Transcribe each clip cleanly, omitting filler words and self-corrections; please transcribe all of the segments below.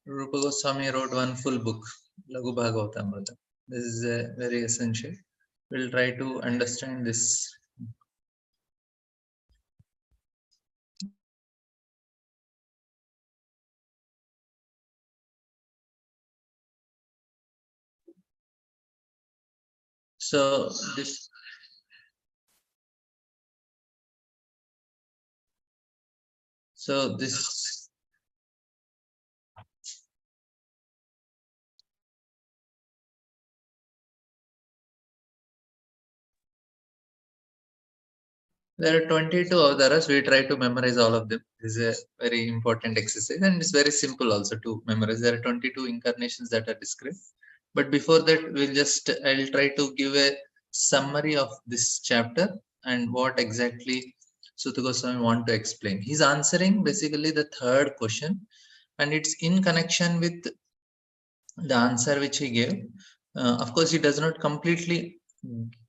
Rupa Goswami wrote one full book, Laghu Bhagavatamrita. This is very essential. We'll try to understand this. So this. So this. There are 22 avataras. We try to memorize all of them. This is a very important exercise, and it's very simple also to memorize. There are 22 incarnations that are described. But before that, I'll try to give a summary of this chapter and what exactly Suta Goswami want to explain. He's answering basically the third question, and it's in connection with the answer which he gave. Of course, he does not completely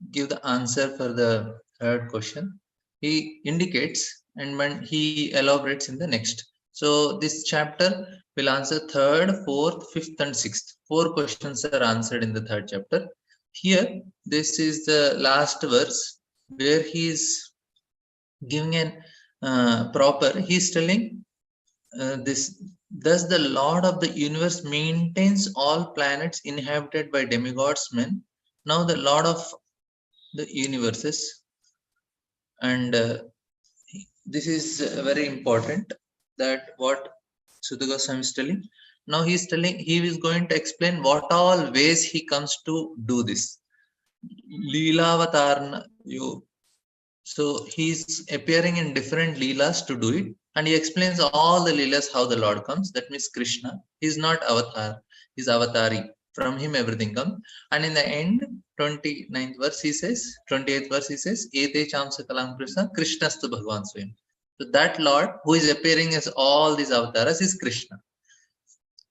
give the answer for the third question. He indicates and when he elaborates in the next. So this chapter will answer third, fourth, fifth, and sixth. 4 questions are answered in the third chapter. Here, this is the last verse where he is giving an he's telling this. Thus, the Lord of the universe maintains all planets inhabited by demigods, men. Now, the Lord of the universes, and this is very important. That what Suta Goswami is telling. Now he is going to explain what all ways he comes to do this. Leelavatarna, so he's appearing in different leelas to do it, and he explains all the leelas how the Lord comes. That means Krishna. He's not avatar, he's avatari. From him everything comes. And in the end, 29th verse he says, 28th verse he says, Ete chamsa kalam Krishna, Krishnastu Bhagavan Swayam. So that Lord who is appearing as all these avatars is Krishna.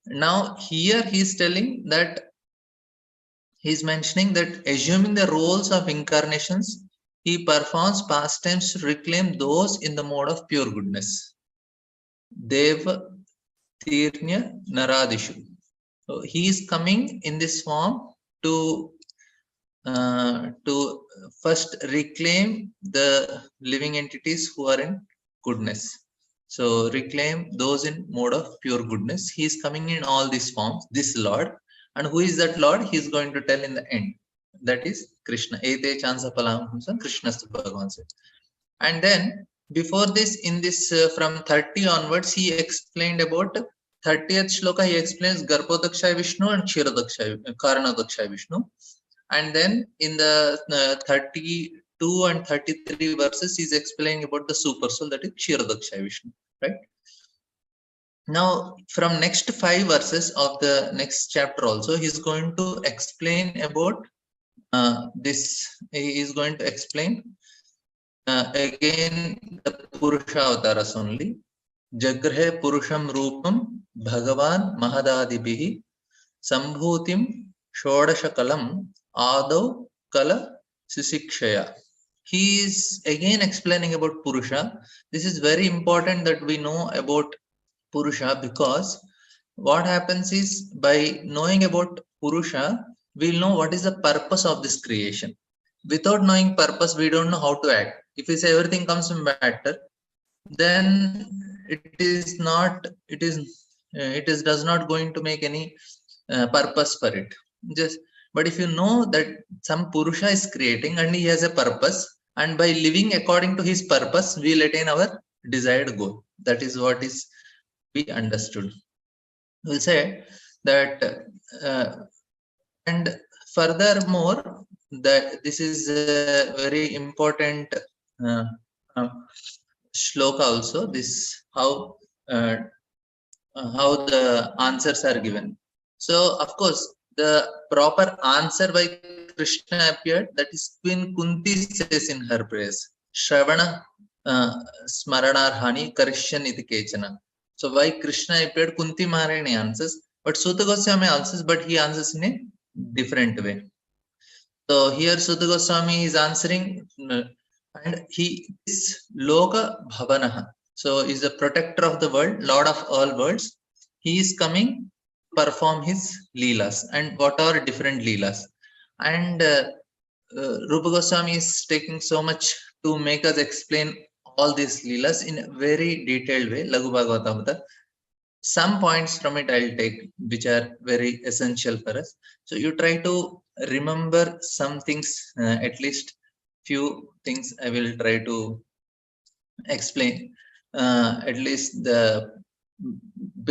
Now here he is telling that he's mentioning that assuming the roles of incarnations, he performs pastimes to reclaim those in the mode of pure goodness. Deva Tirnya Naradishu. So he is coming in this form to first reclaim the living entities who are in goodness. So reclaim those in mode of pure goodness. He is coming in all these forms, this Lord. And who is that Lord? He is going to tell in the end. That is Krishna. Ete chansa palam Krishnastu Bhagavan. And then before this, in this from 30 onwards, he explained about 30th shloka. He explains Garbhodakshay Vishnu and Karanadakshay Vishnu. And then in the 32 and 33 verses, he's explaining about the super soul, that is Kshirodakshay Vishnu, right? Now, from next 5 verses of the next chapter also, he's going to explain about this. He is going to explain again the Purusha avataras only. Jagrahe Purusham Rupam Bhagavan Mahadadibihi Sambhutim Shodashakalam Adav Kala Sisikshaya. He is again explaining about Purusha. This is very important that we know about Purusha, because what happens is by knowing about Purusha, we'll know what is the purpose of this creation. Without knowing purpose, we don't know how to act. If we say everything comes from matter, then it does not going to make any purpose for it. But if you know that some Purusha is creating and he has a purpose, and by living according to his purpose, we'll attain our desired goal. That is what is be understood. We'll say that, and furthermore, that this is a very important shloka also. This how the answers are given. So of course, the proper answer by Krishna appeared. That is Queen Kunti says in her praise, Shravana Smaranarhani Karishyan iti kechana. So why Krishna appeared, Kunti Maharani answers, but Suta Goswami answers, but he answers in a different way. So here Suta Goswami is answering, and he is Loka Bhavanaha. So is the protector of the world, Lord of all worlds. he is coming to perform his leelas, and what are different leelas. And Rupa Goswami is taking so much to make us explain all these leelas in a very detailed way. Laghu Bhagavatamrita. Some points from it I'll take, which are very essential for us. So you try to remember some things, at least few things I will try to explain. At least the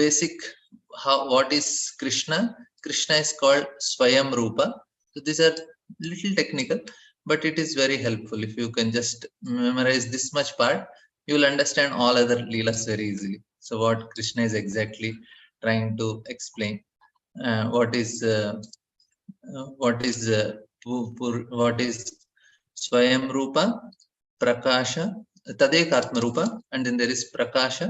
basic, how what is Krishna. Krishna is called Swayam Rupa. So these are little technical, but it is very helpful. If you can just memorize this much part, you will understand all other leelas very easily. So what Krishna is exactly trying to explain, what is what is Swayam Rupa, Prakasha, Tadekatma Rupa, and then there is Prakasha,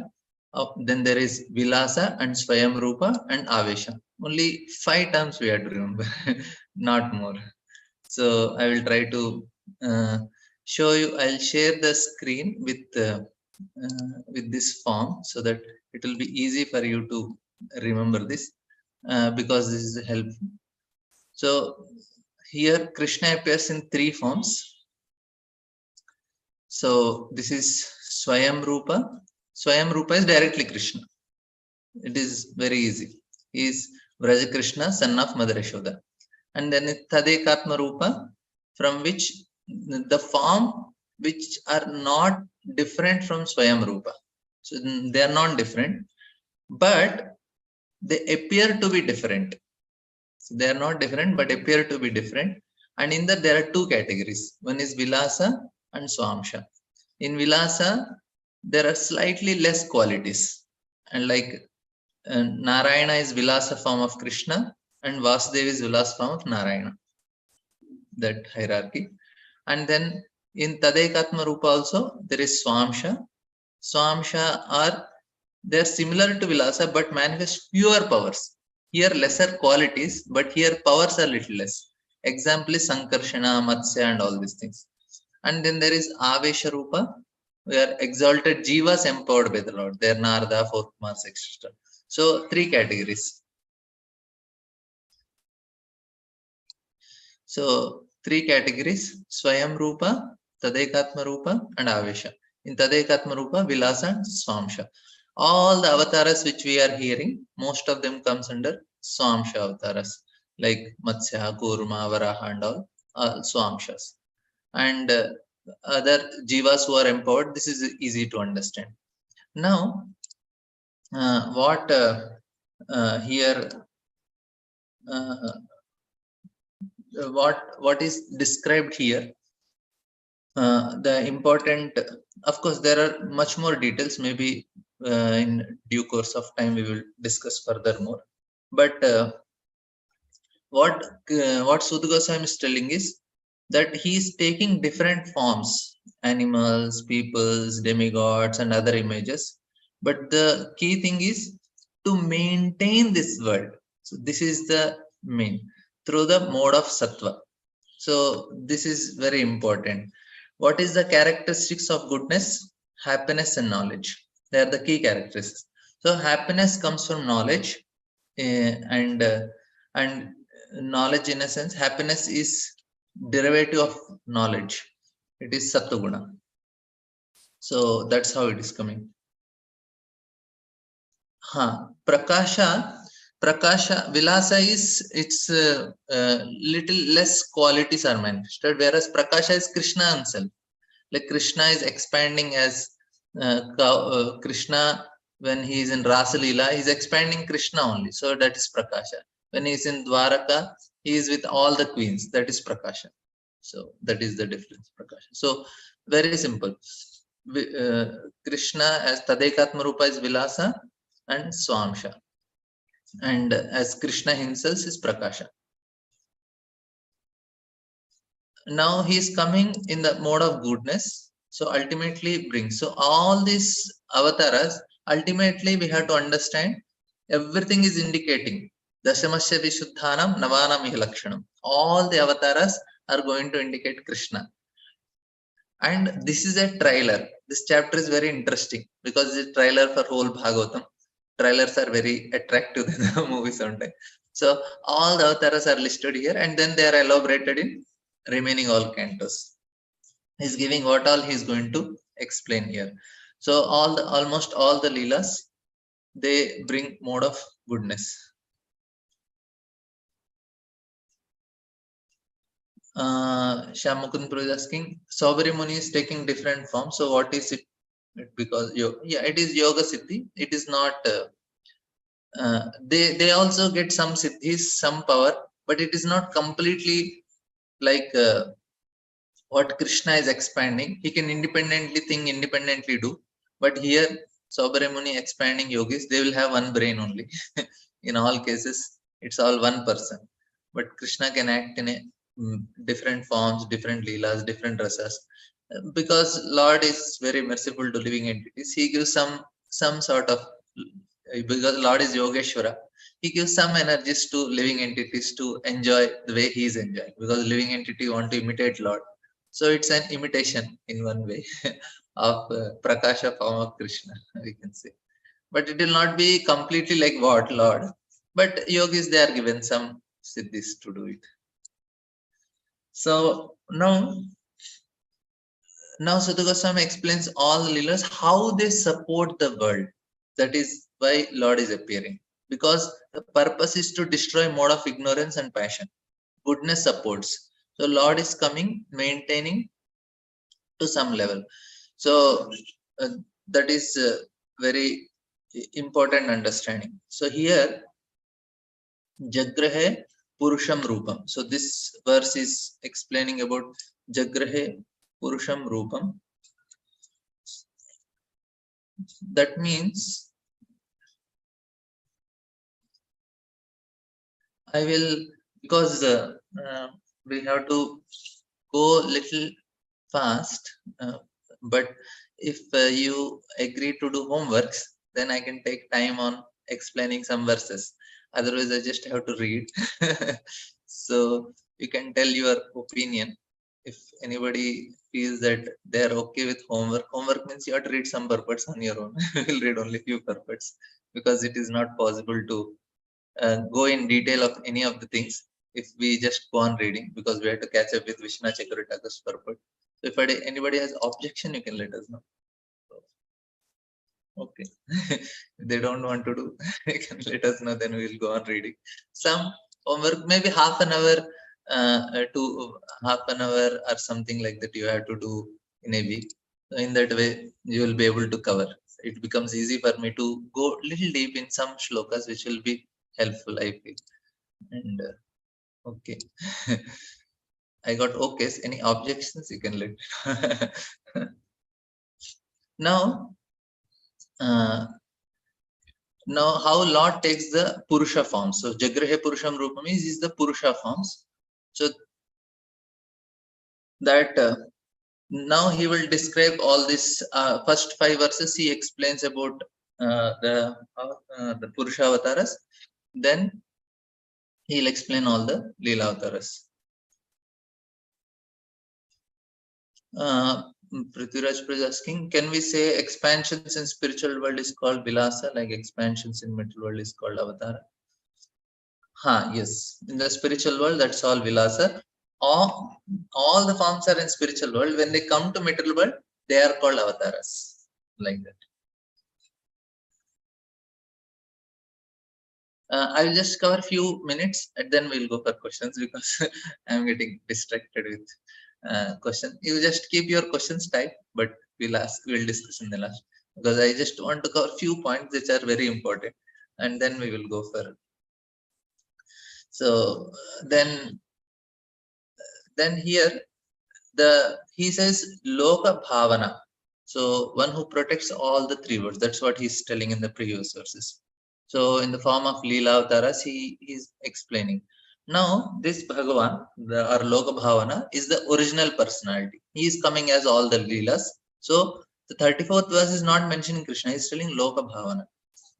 then there is Vilasa and Swayam Rupa and Avesha. Only 5 terms we have to remember, not more. So I will try to show you. I'll share the screen with this form so that it will be easy for you to remember this, because this is helpful. So here Krishna appears in 3 forms. So this is Swayam Rupa. Swayam Rupa is directly Krishna. It is very easy. He is Vraja Krishna, son of Mother Yashoda. And then Tadekatma Rupa, from which the form which are not different from Swayam Rupa. So they are not different, but they appear to be different. So they are not different, but appear to be different. And in that there are 2 categories. One is Vilasa and Swamsha. In Vilasa, there are slightly less qualities. And like Narayana is Vilasa form of Krishna, and Vasudeva is Vilasa form of Narayana. That hierarchy. And then in Tadekatma Rupa also, there is Swamsha. Swamsha are, they are similar to Vilasa, but manifest fewer powers. Here lesser qualities, but here powers are little less. Example is Sankarshana, Matsya, and all these things. And then there is Avesha Rupa, where exalted jivas empowered by the Lord. They are Narada, 4th Mass, etc. So 3 categories. So 3 categories: Swayam Rupa, Tadekatma Rupa, and Avesha. In Tadekatma Rupa, Vilasa and Swamsha. All the avatars which we are hearing, most of them comes under Swamsha avatars, like Matsya, Kurma, Varaha, and all Swamshas. And other jivas who are empowered, this is easy to understand. Now, what here, what is described here, the important, of course, there are much more details. Maybe in due course of time we will discuss furthermore. But what Sudha Goswami is telling is that he is taking different forms, animals, peoples, demigods, and other images. But the key thing is to maintain this world. So this is the main, through the mode of sattva. So this is very important. What is the characteristics of goodness? Happiness and knowledge. They are the key characteristics. So happiness comes from knowledge, and knowledge, in a sense, happiness is derivative of knowledge. It is sattva. So that's how it is coming. Prakasha, Vilasa is, its little less qualities are manifested, whereas Prakasha is Krishna himself. Like Krishna is expanding as Krishna, when he is in Rasa Leela, he is expanding Krishna only. So that is Prakasha. When he is in Dwaraka, he is with all the queens. That is Prakasha. So that is the difference, Prakasha. So very simple. Krishna as Tadekatma Rupa is Vilasa and Swamsha. And as Krishna himself is Prakasha. Now he is coming in the mode of goodness. So ultimately brings. So all these avatars, ultimately we have to understand, everything is indicating Dashamasya Vishuddhanam Navanam Lakshanam. All the avatars are going to indicate Krishna. And this is a trailer. This chapter is very interesting because it's a trailer for whole Bhagavatam. trailers are very attractive than the movie sometime. So all the avatars are listed here, and then they are elaborated in remaining all cantos. He's giving what all he's going to explain here. So almost all the leelas, they bring mode of goodness. Shyamukund is asking, Saubari Muni is taking different forms. So what is it? Because yeah, it is Yoga Siddhi. It is not. They also get some siddhis, some power, but it is not completely like what Krishna is expanding. He can independently think, independently do. But here, Saubari Muni expanding yogis, they will have one brain only. In all cases, it's all one person. But Krishna can act in a different forms, different leelas, different rasas. Because Lord is very merciful to living entities. He gives some sort of, because Lord is Yogeshwara, he gives some energies to living entities to enjoy the way he is enjoying. Because living entity want to imitate Lord. So it's an imitation in one way of Prakasha form of Krishna, we can say. But it will not be completely like what Lord. But yogis, they are given some siddhis to do it. So now Sadhu Goswami explains all the leelas, how they support the world. That is why Lord is appearing. Because the purpose is to destroy mode of ignorance and passion. Goodness supports. So Lord is coming, maintaining to some level. So that is very important understanding. So here, Jagrahe Purusham Rupam. So this verse is explaining about Jagrahe Purusham Rupam. That means I will, because we have to go little fast, but if you agree to do homeworks, then I can take time on explaining some verses. Otherwise, I just have to read. So you can tell your opinion. If anybody feels that they are okay with homework means you have to read some purports on your own. We'll read only few purports because it is not possible to go in detail of any of the things if we just go on reading, because we have to catch up with Vishnu Chakravarti's purport. So if anybody has objection, you can let us know. Okay. If they don't want to do, you can let us know, then we'll go on reading. Some homework, maybe half an hour to half an hour or something like that you have to do in a week. So in that way, you will be able to cover. It becomes easy for me to go little deep in some shlokas, which will be helpful, I feel. And okay. I got okays. Any objections, you can let. Now, now how Lord takes the Purusha form. So Jagrahe Purusham Rupam is the Purusha forms. So that now he will describe all this first 5 verses. He explains about the Purusha avatars. Then he'll explain all the Leela avatars. Prithviraj is asking, can we say expansions in spiritual world is called Vilasa, like expansions in material world is called Avatara? Yes. In the spiritual world, that's all Vilasa. All the forms are in spiritual world. When they come to material world, they are called Avataras. Like that. I will just cover few minutes and then we'll go for questions, because I'm getting distracted with question. You just keep your questions type, but we'll discuss in the last, because I just want to cover few points which are very important, and then we will go for. So then here he says Loka Bhavana. So one who protects all the 3 words. That's what he's telling in the previous verses. So in the form of Leela Avtaras, he is explaining. Now this Bhagavan, or Loka Bhavana, is the original personality. He is coming as all the Leelas. So the 34th verse is not mentioning Krishna. He's telling Loka Bhavana.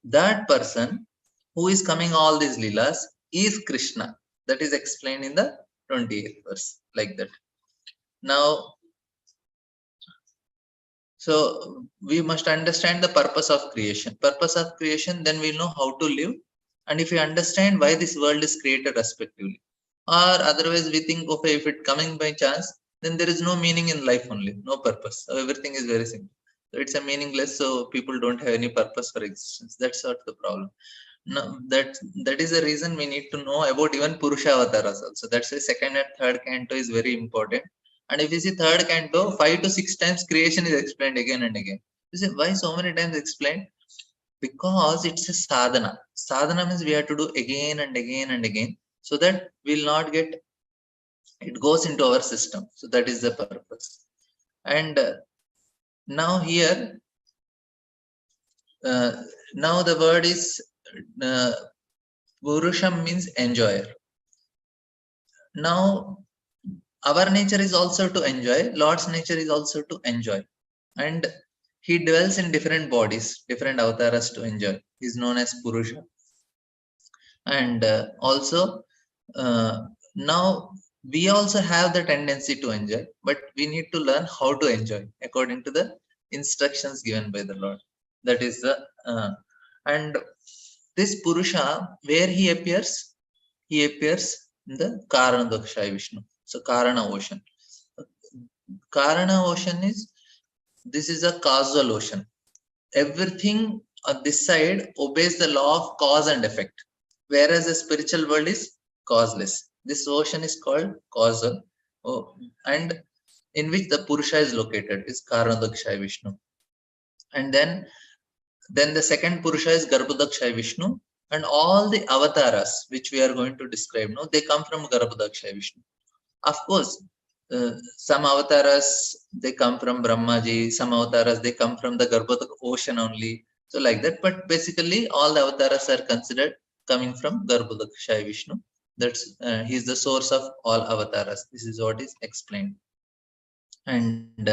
That person who is coming all these Leelas is Krishna. That is explained in the 28th verse, like that. Now, So we must understand the purpose of creation. Purpose of creation, then we'll know how to live. And if we understand why this world is created respectively, or otherwise we think, okay, if it coming by chance, then there is no meaning in life only, no purpose. So everything is very simple. So it's a meaningless. So people don't have any purpose for existence. That's not the problem. No, that is the reason we need to know about even Purusha avatars also. That's why second and third canto is very important. And if you see third canto, 5 to 6 times creation is explained again and again. You say why so many times explained? Because it's a sadhana. Sadhana means we have to do again and again and again, so that we'll not get it goes into our system. So that is the purpose. And now here, uh, now the word is uh, Purusham means enjoyer. Now our nature is also to enjoy, Lord's nature is also to enjoy, and he dwells in different bodies, different avatars to enjoy. He is known as Purusha. And also now we also have the tendency to enjoy, but we need to learn how to enjoy according to the instructions given by the Lord. That is the and this Purusha, where he appears, he appears in the Karana Dakshaya Vishnu. So Karana ocean. Karana ocean is, this is a causal ocean. Everything on this side obeys the law of cause and effect, whereas the spiritual world is causeless. This ocean is called causal, oh, and in which the Purusha is located is Karanodakshaya Vishnu. And then the second Purusha is Garbhodakshaya Vishnu, and all the avatars which we are going to describe now, they come from Garbhodakshaya Vishnu. Of course, some avatars they come from Brahmaji, some avatars they come from the Garbhodak ocean only. So like that, but basically all the avatars are considered coming from Garbhodakshaya Vishnu. That's he is the source of all avatars. This is what is explained, and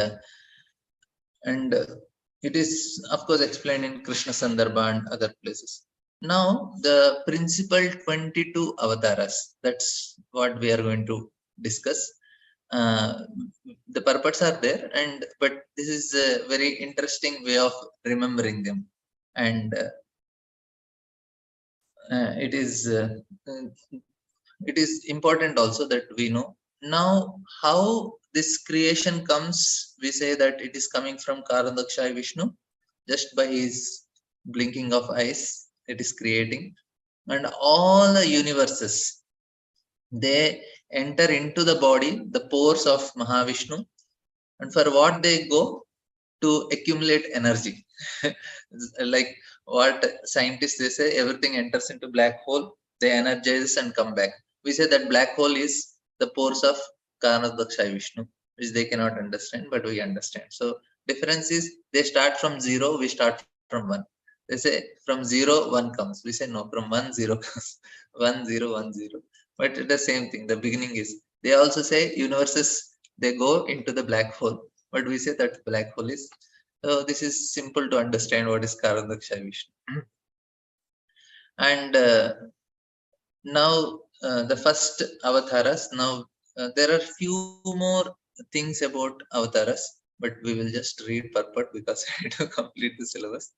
and it is of course explained in Krishna Sandarbha and other places. Now the principal 22 avatars. That's what we are going to discuss. uh, the purports are there, and but this is a very interesting way of remembering them. And it is it is important also that we know now how this creation comes. We say that it is coming from Karandakshay Vishnu. Just by his blinking of eyes it is creating, and all the universes, they enter into the body, the pores of Mahavishnu. And for what they go? To accumulate energy. Like what scientists they say, everything enters into black hole, they energize and come back. We say that black hole is the pores of Karanadakshay Vishnu, which they cannot understand, but we understand. So difference is they start from zero, we start from one. They say from zero one comes, we say no, from one zero comes. 1010. But the same thing, the beginning is, they also say universes, they go into the black hole, but we say that black hole is. So this is simple to understand what is Karandakshay Vishnu. And now the first avatars. Now there are few more things about avatars, but we will just read purport because I have to complete the syllabus.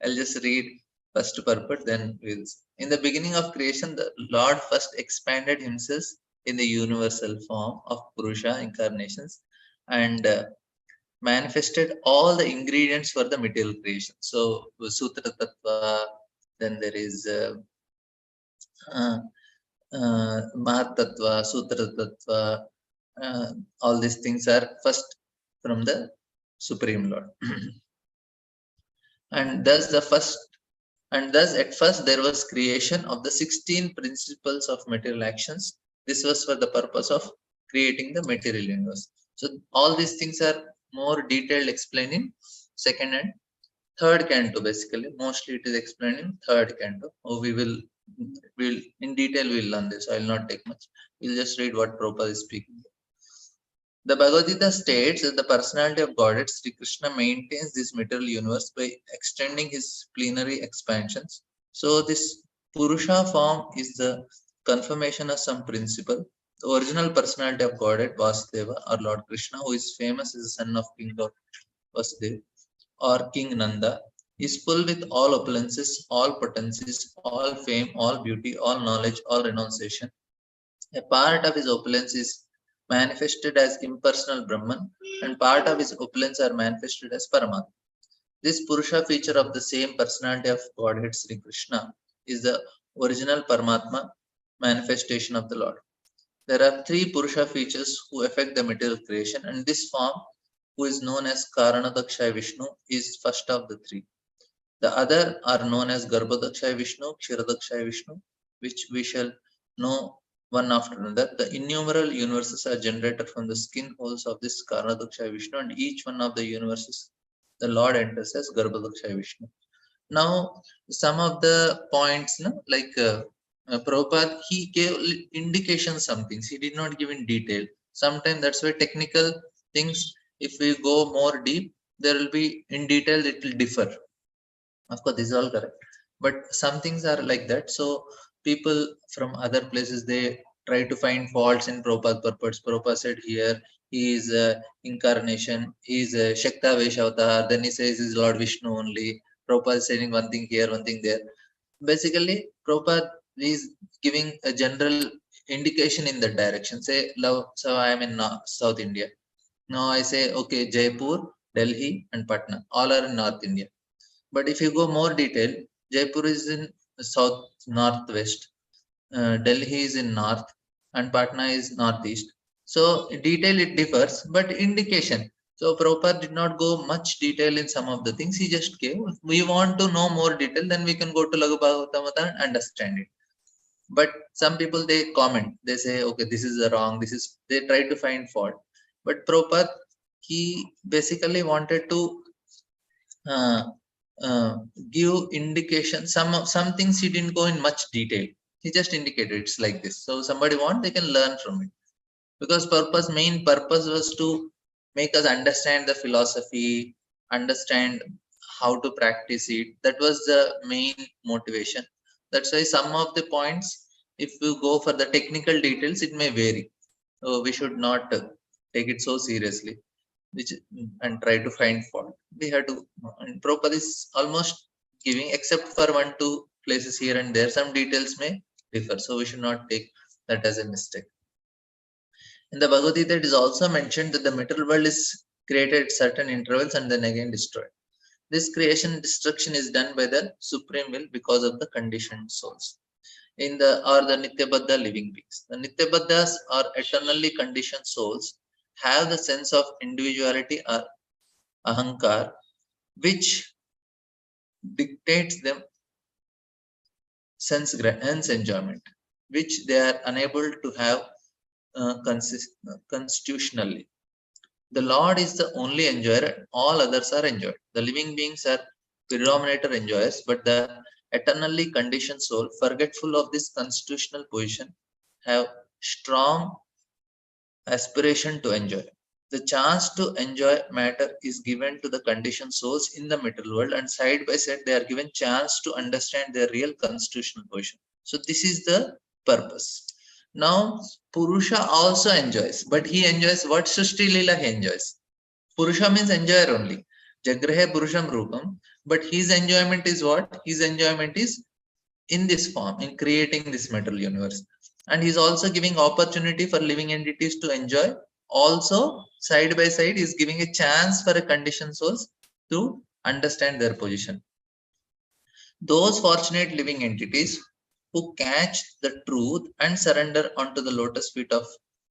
I'll just read first purport, then we'll see. In the beginning of creation, the Lord first expanded himself in the universal form of Purusha incarnations, and manifested all the ingredients for the material creation. So Sutra Tattva, then there is uh, Mahatattva, Sutra Tattva, all these things are first from the Supreme Lord. And thus the first, and thus at first there was creation of the 16 principles of material actions. This was for the purpose of creating the material universe. So all these things are more detailed explained in second and third canto. Basically, mostly it is explained in third canto. Oh, we'll in detail we'll learn this. I will not take much. We'll just read what Prabhupada is speaking. The Bhagavad Gita states that the personality of Godhead Sri Krishna maintains this material universe by extending his plenary expansions. So this Purusha form is the confirmation of some principle. The original personality of Godhead, Vasudeva or Lord Krishna, who is famous as the son of King Lord Vasudeva, or King Nanda, is full with all opulences, all potencies, all fame, all beauty, all knowledge, all renunciation. A part of his opulence is manifested as impersonal Brahman, and part of his opulence are manifested as Paramatma. This Purusha feature of the same personality of Godhead Sri Krishna is the original Paramatma manifestation of the Lord. There are three Purusha features who affect the material creation, and this form, who is known as Karanadakshay Vishnu, is first of the three. The other are known as Garbhodakshay Vishnu, Kshirodakshay Vishnu, which we shall know one after another. The innumerable universes are generated from the skin holes of this Karanadakshay Vishnu, and each one of the universes the Lord enters as Garbhodakshay Vishnu. Now, some of the points, no, like Prabhupada, he gave indications, some things. He did not give in detail. Sometimes that's why technical things, if we go more deep, there will be in detail, it will differ. Of course, this is all correct. But some things are like that. So people from other places, they try to find faults in Prabhupada purports. Prabhupada said here, he is incarnation, he is Shakta Veshavata, then he says he is Lord Vishnu only. Prabhupada is saying one thing here, one thing there. Basically, Prabhupada is giving a general indication in that direction. Say, love, so I am in South India. Now I say, okay, Jaipur, Delhi, and Patna, all are in North India. But if you go more detail, Jaipur is in south northwest, Delhi is in north, and Patna is northeast. So detail it differs, but indication. So Prabhupada did not go much detail in some of the things. He just gave. If we want to know more detail, then we can go to Laghu Bhagavatamata and understand it. But some people, they comment. They say, okay, this is wrong. This is, they try to find fault. But Prabhupada, he basically wanted to uh, uh, give indication. Some things he didn't go in much detail. He just indicated it's like this. So somebody want, they can learn from it. Because main purpose was to make us understand the philosophy, understand how to practice it. That was the main motivation. That's why some of the points, if you go for the technical details, it may vary. So we should not take it so seriously, which and try to find fault. We have to, and Prabhupada is almost giving, except for one, two places here and there, some details may differ. So we should not take that as a mistake. In the Bhagavad Gita, it is also mentioned that the material world is created at certain intervals and then again destroyed. This creation and destruction is done by the supreme will because of the conditioned souls. In the or the Nityabaddha living beings. The Nityabaddhas or eternally conditioned souls have the sense of individuality or ahankar, which dictates them sense enjoyment, which they are unable to have constitutionally. The Lord is the only enjoyer, all others are enjoyed. The living beings are predominator enjoyers, but the eternally conditioned soul, forgetful of this constitutional position, have strong aspiration to enjoy. The chance to enjoy matter is given to the conditioned souls in the material world, and side by side they are given chance to understand their real constitutional position. So this is the purpose. Now Purusha also enjoys, but he enjoys what Srishti Leela he enjoys. Purusha means enjoyer only. Jagrahe Purusham Rupam, but his enjoyment is what? His enjoyment is in this form, in creating this material universe. And he's also giving opportunity for living entities to enjoy. Also, side by side, is giving a chance for a conditioned souls to understand their position. Those fortunate living entities who catch the truth and surrender onto the lotus feet of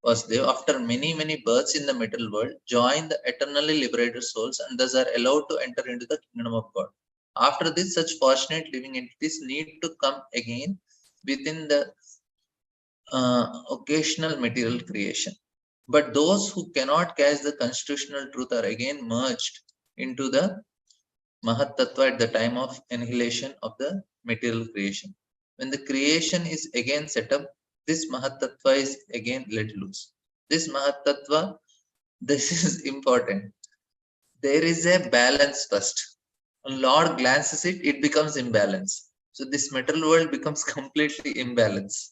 Vasudeva after many, many births in the material world, join the eternally liberated souls and thus are allowed to enter into the kingdom of God. After this, such fortunate living entities need to come again within the occasional material creation. But those who cannot catch the constitutional truth are again merged into the Mahat Tattva at the time of annihilation of the material creation. When the creation is again set up, this Mahat Tattva is again let loose. This Mahat Tattva, this is important. There is a balance first. When Lord glances it, it becomes imbalance. So this material world becomes completely imbalanced.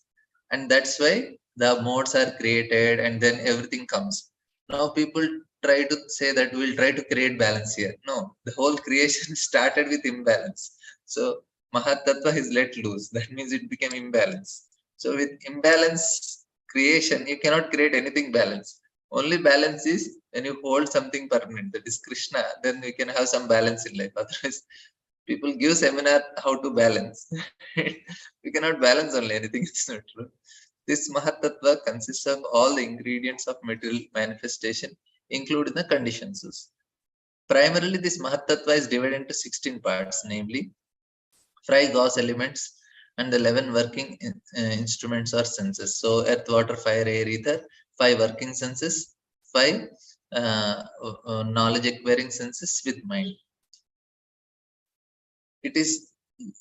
And that's why the modes are created and then everything comes. Now people try to say that we'll try to create balance here. No, the whole creation started with imbalance. So Mahatattva is let loose. That means it became imbalance. So with imbalance creation, you cannot create anything balanced. Only balance is when you hold something permanent, that is Krishna, then we can have some balance in life. Otherwise, people give seminar how to balance. We cannot balance only anything. It's not true. This Mahatattva consists of all the ingredients of material manifestation, including the conditions. Primarily, this Mahatattva is divided into 16 parts, namely 5 gauss elements and the 11 working instruments or senses. So, earth, water, fire, air, ether, 5 working senses, 5 knowledge acquiring senses with mind. It is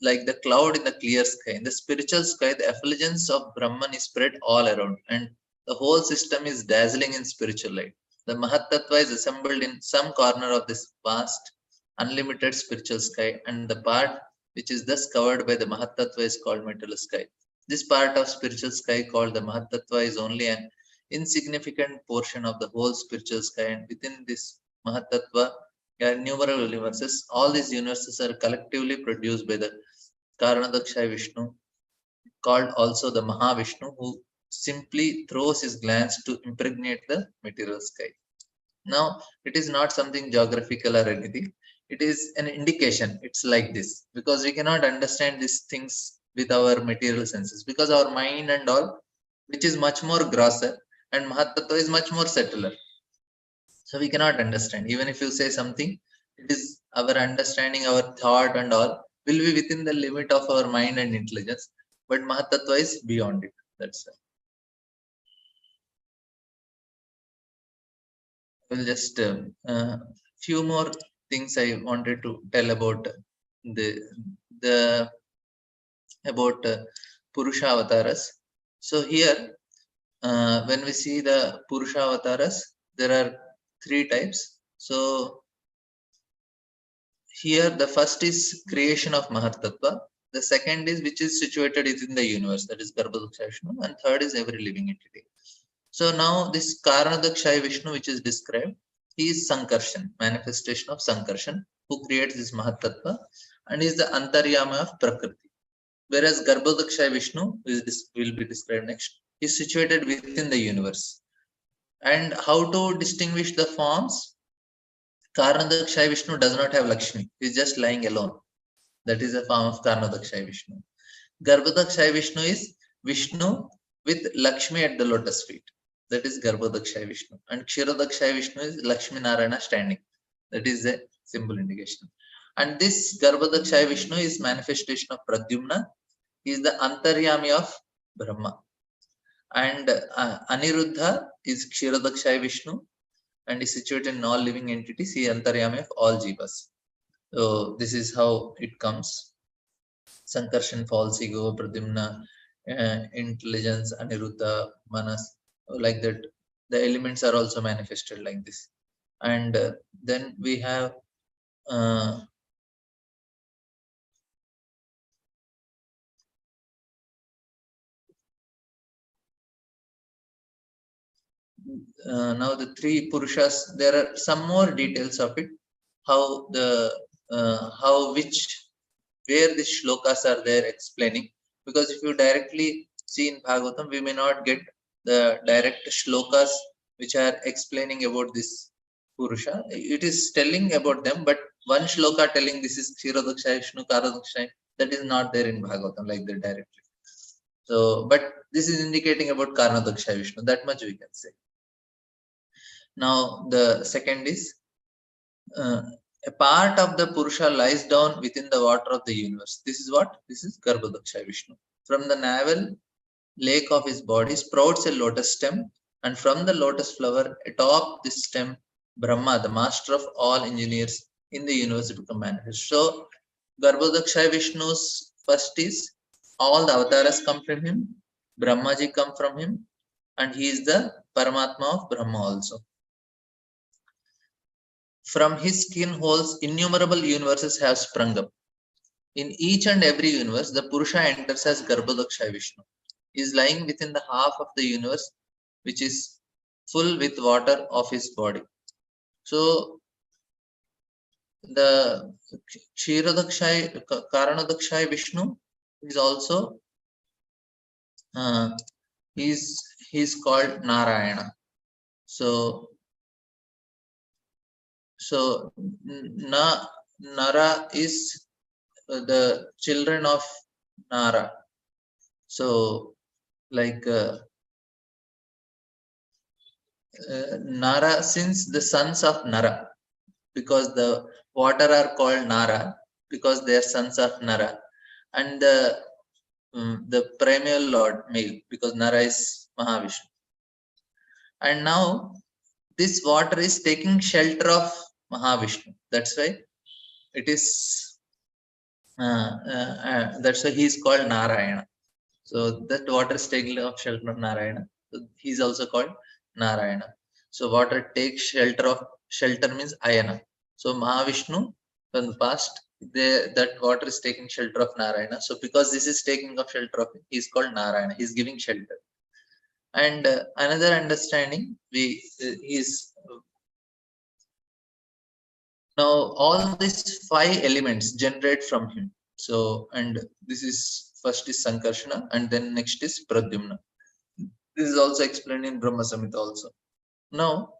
like the cloud in the clear sky. In the spiritual sky, the effulgence of Brahman is spread all around, and the whole system is dazzling in spiritual light. The Mahatattva is assembled in some corner of this vast, unlimited spiritual sky, and the part which is thus covered by the Mahatattva is called material sky. This part of spiritual sky called the Mahatattva is only an insignificant portion of the whole spiritual sky, and within this Mahatattva there are numerous universes. All these universes are collectively produced by the Karanadakshay Vishnu, called also the Mahavishnu, who simply throws his glance to impregnate the material sky. Now, it is not something geographical or anything. It is an indication. It's like this because we cannot understand these things with our material senses because our mind and all, which is much more grosser, and Mahatattva is much more subtler. So we cannot understand. Even if you say something, it is our understanding, our thought, and all will be within the limit of our mind and intelligence. But Mahatattva is beyond it. That's it. Well, just few more things I wanted to tell about the about Purusha avatars. So here, when we see the Purusha avatars, there are 3 types. So here the first is creation of Mahatattva. The second is which is situated within the universe, that is Garbhodakshay Vishnu, and third is every living entity. So now this Karanadakshay Vishnu which is described, he is Sankarshan, manifestation of Sankarshan, who creates this Mahatattva and is the Antaryama of Prakriti. Whereas Garbhodakshay Vishnu will be described next, is situated within the universe. And how to distinguish the forms? Karanadakshay Vishnu does not have Lakshmi, he is just lying alone. That is a form of Karanadakshay Vishnu. Garbhodakshay Vishnu is Vishnu with Lakshmi at the lotus feet. That is Garbhodakshay Vishnu. And Kshirodakshay Vishnu is Lakshmi Narayana standing. That is the symbol indication. And this Garbhodakshay Vishnu is manifestation of Pradyumna. He is the Antaryami of Brahma. And Aniruddha is Kshirodakshay Vishnu and is situated in all living entities. He is Antaryami of all jivas. So this is how it comes. Sankarshan, false ego, Pradyumna, intelligence, Aniruddha, Manas, like that. The elements are also manifested like this. And then we have now the 3 Purushas. There are some more details of it. How the where the shlokas are there explaining, because if you directly see in Bhagavatam, we may not get the direct shlokas which are explaining about this Purusha. It is telling about them, but one shloka telling this is Kshirodakshay Vishnu, Karadakshay, that is not there in Bhagavatam like that directly. So, but this is indicating about Karnadakshay Vishnu, that much we can say. Now, the second is a part of the Purusha lies down within the water of the universe. This is what? This is Garbhodakshay Vishnu. From the navel lake of his body sprouts a lotus stem, and from the lotus flower atop this stem, Brahma, the master of all engineers in the universe, become manifest. So, Garbhodakshay Vishnu's first is all the avatars come from him, Brahmaji come from him, and he is the Paramatma of Brahma also. From his skin holes, innumerable universes have sprung up. In each and every universe, the Purusha enters as Garbhodakshay Vishnu. He is lying within the half of the universe, which is full with water of his body. So the Karanadakshay Vishnu is also he's called Narayana. So Nara is the children of Nara. So like Nara, since the sons of Nara, because the water are called Nara because they are sons of Nara, and the primal Lord male because Nara is Mahavishnu. And now this water is taking shelter of Mahavishnu. That's why it is. That's why he is called Narayana. So that water is taking of shelter of Narayana. So he is also called Narayana. So water takes shelter means Ayana. So Mahavishnu from the past, that water is taking shelter of Narayana. So because this is taking of shelter of him, he is called Narayana. He is giving shelter. And another understanding, is now all these 5 elements generate from him. So and this is first is Sankarshana and then next is Pradyumna. This is also explained in Brahma Samhita also. Now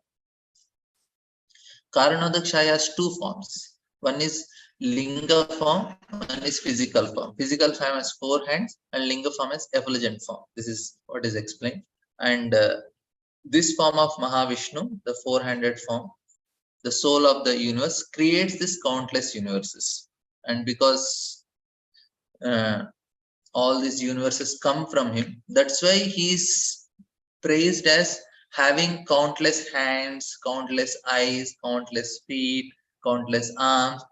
Karanodakshaya has 2 forms. One is Linga form, one is physical form. Physical form has 4 hands and Linga form has effulgent form. This is what is explained. And this form of Mahavishnu, the 4-handed form, the soul of the universe, creates this countless universes. And because all these universes come from him, that's why he is praised as having countless hands, countless eyes, countless feet, countless arms,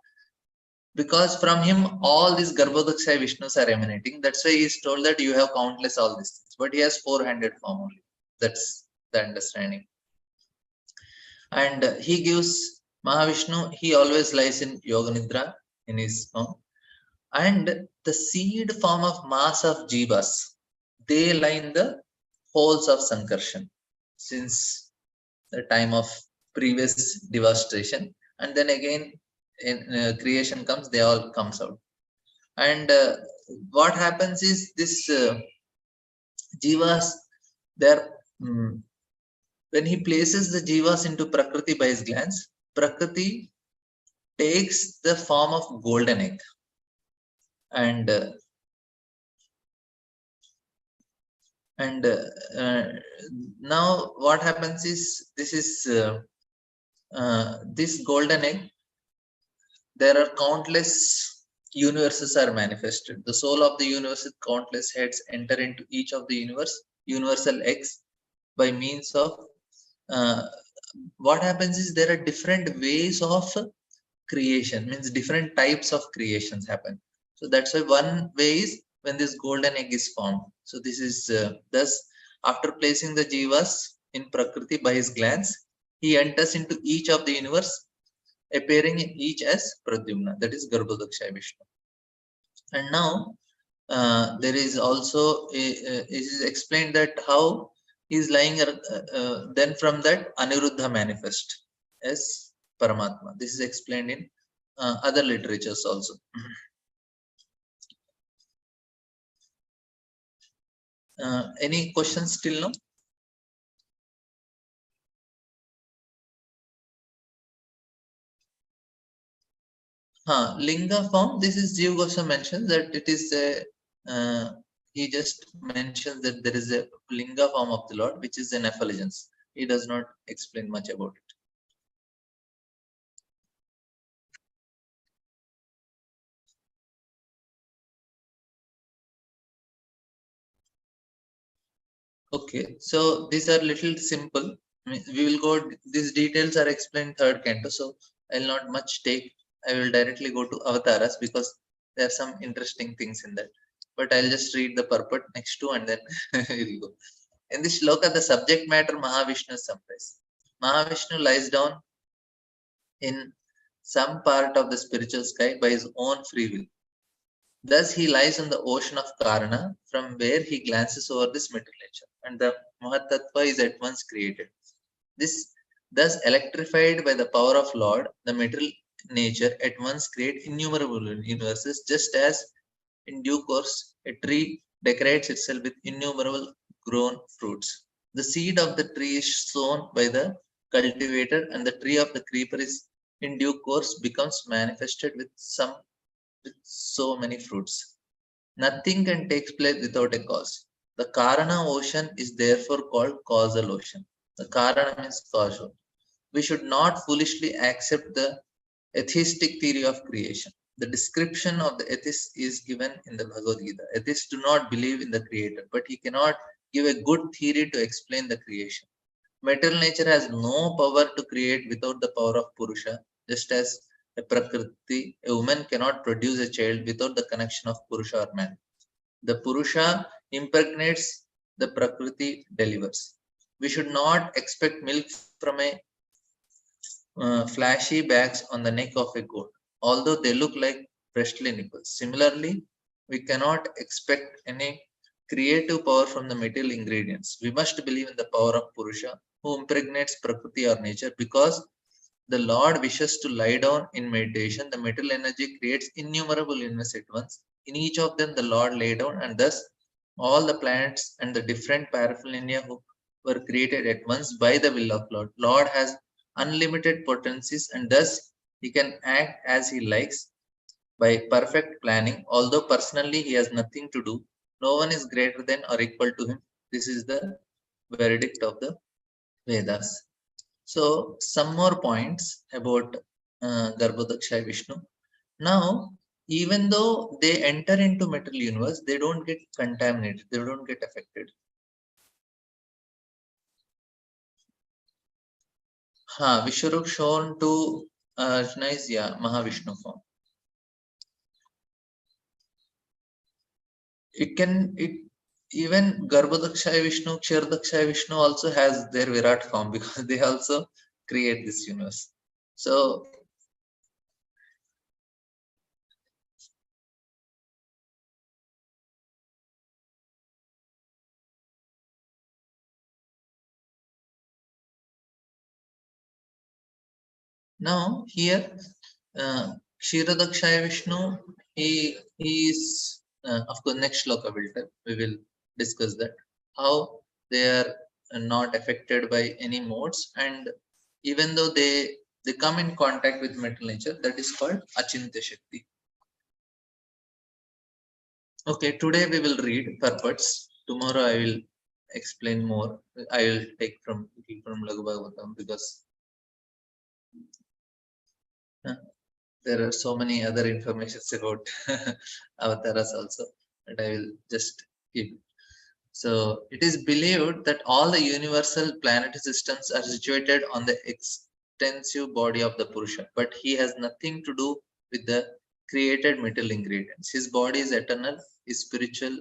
because from him all these Garbhodakshay Vishnus are emanating. That's why he is told that you have countless all these things, but he has 4-handed form only. That's the understanding. And he gives Mahavishnu, he always lies in Yoga Nidra in his form. And the seed form of mass of Jivas, they lie in the holes of Sankarshan since the time of previous devastation. And then again, in creation comes, they all comes out. And what happens is this Jivas, they're when he places the Jivas into Prakriti by his glance, Prakriti takes the form of golden egg. And now what happens is this is this golden egg, there are countless universes are manifested. The soul of the universe with countless heads enter into each of the universal eggs by means of what happens is there are different ways of creation, means different types of creations happen. So that's why one way is when this golden egg is formed. So this is thus after placing the jivas in Prakriti by his glance, he enters into each of the universe, appearing in each as Pradyumna, that is Garbhodakshay Vishnu. And now there is also it is explained that how he is lying. Then from that Aniruddha manifest as Paramatma. This is explained in other literatures also. Any questions till now? Linga form, this is Jiva Goswami mentions that it is a he just mentions that there is a Linga form of the Lord which is an effulgence. He does not explain much about it. Okay, so these are little simple. We will go, these details are explained 3rd canto, so I will not much take. I will directly go to avatars because there are some interesting things in that. But I'll just read the purport next 2 and then we'll go. In this shloka, the subject matter Mahavishnu is summarized. Mahavishnu lies down in some part of the spiritual sky by his own free will. Thus, he lies on the ocean of Karana, from where he glances over this material nature, and the Mahatattva is at once created. This Thus, electrified by the power of Lord, the material nature at once create innumerable universes, just as in due course a tree decorates itself with innumerable grown fruits. The seed of the tree is sown by the cultivator, and the tree of the creeper is in due course becomes manifested with so many fruits. Nothing can take place without a cause. The Karana ocean is therefore called causal ocean. The Karana means causal. We should not foolishly accept the atheistic theory of creation. The description of the atheist is given in the Bhagavad Gita. Atheists do not believe in the creator, but he cannot give a good theory to explain the creation. Material nature has no power to create without the power of Purusha, just as a Prakriti, a woman cannot produce a child without the connection of Purusha or man. The Purusha impregnates, the Prakriti delivers. We should not expect milk from a flashy bags on the neck of a goat, although they look like bristly nipples. Similarly, we cannot expect any creative power from the material ingredients. We must believe in the power of Purusha, who impregnates Prakriti or nature, because the Lord wishes to lie down in meditation. The material energy creates innumerable universes at once. In each of them, the Lord lay down, and thus all the planets and the different paraphernalia were created at once by the will of Lord. Lord has unlimited potencies, and thus he can act as he likes by perfect planning. Although personally he has nothing to do, no one is greater than or equal to him. This is the verdict of the Vedas. So some more points about Garbhodakshay Vishnu. Now, even though they enter into material universe, they don't get contaminated, they don't get affected. Vishwarup shown to Arjuna is, yeah, Mahavishnu form. It even Garbhodakshay Vishnu, Kshardakshay Vishnu also has their Virat form, because they also create this universe. So now here, Kshiradakshaya Vishnu, he is, of course, next shloka we will discuss that, how they are not affected by any modes, and even though they come in contact with material nature, that is called Achintya Shakti. Okay, today we will read purports. Tomorrow I will explain more. I will take from Laghu Bhagavatam, because uh, there are so many other informations about avatars also that I will just give. So it is believed that all the universal planetary systems are situated on the extensive body of the Purusha, but he has nothing to do with the created material ingredients. His body is eternal, his spiritual